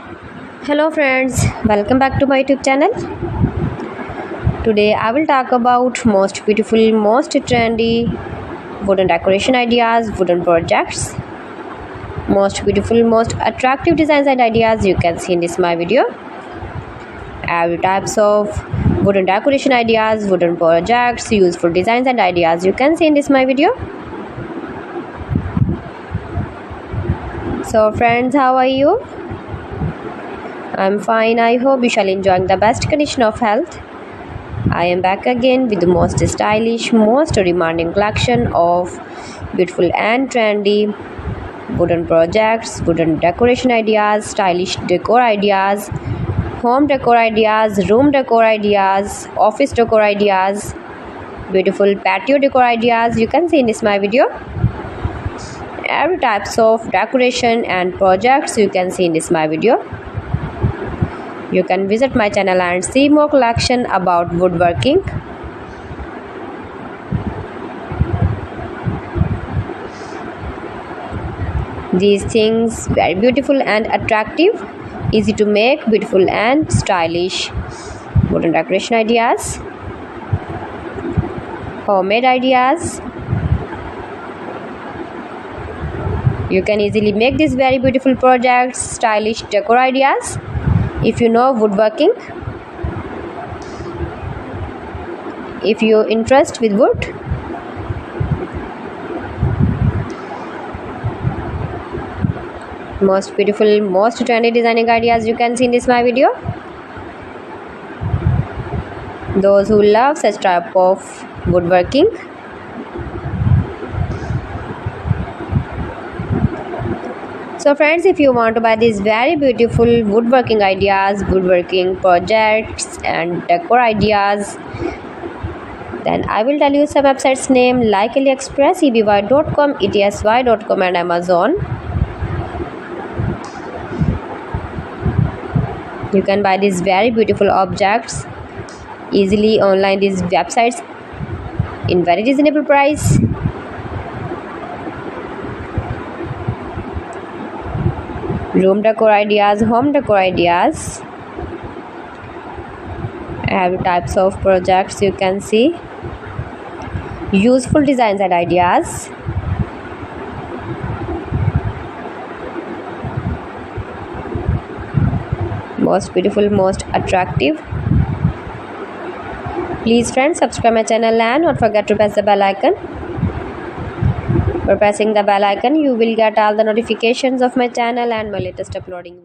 Hello friends, welcome back to my YouTube channel. Today I will talk about most beautiful, most trendy wooden decoration ideas, wooden projects, most beautiful, most attractive designs and ideas you can see in this my video. Every types of wooden decoration ideas, wooden projects, useful designs and ideas you can see in this my video. So friends, how are you? I'm fine. I hope you shall enjoy the best condition of health. I am back again with the most stylish, most demanding collection of beautiful and trendy wooden projects, wooden decoration ideas, stylish decor ideas, home decor ideas, room decor ideas, office decor ideas, beautiful patio decor ideas you can see in this my video. Every types of decoration and projects you can see in this my video. You can visit my channel and see more collection about woodworking. These things very beautiful and attractive, easy to make, beautiful and stylish wooden decoration ideas, homemade ideas. You can easily make these very beautiful projects, stylish decor ideas if you know woodworking. If you interest with wood, most beautiful, most trendy designing ideas you can see in this my video. Those who love such type of woodworking, so friends, if you want to buy these very beautiful woodworking ideas, woodworking projects and decor ideas, then I will tell you some websites name like AliExpress, eby.com, etsy.com and Amazon. You can buy these very beautiful objects easily online these websites in very reasonable price. Room decor ideas, home decor ideas, every types of projects you can see, useful designs and ideas, most beautiful, most attractive. Please friends, subscribe my channel and don't forget to press the bell icon. For pressing the bell icon, you will get all the notifications of my channel and my latest uploading.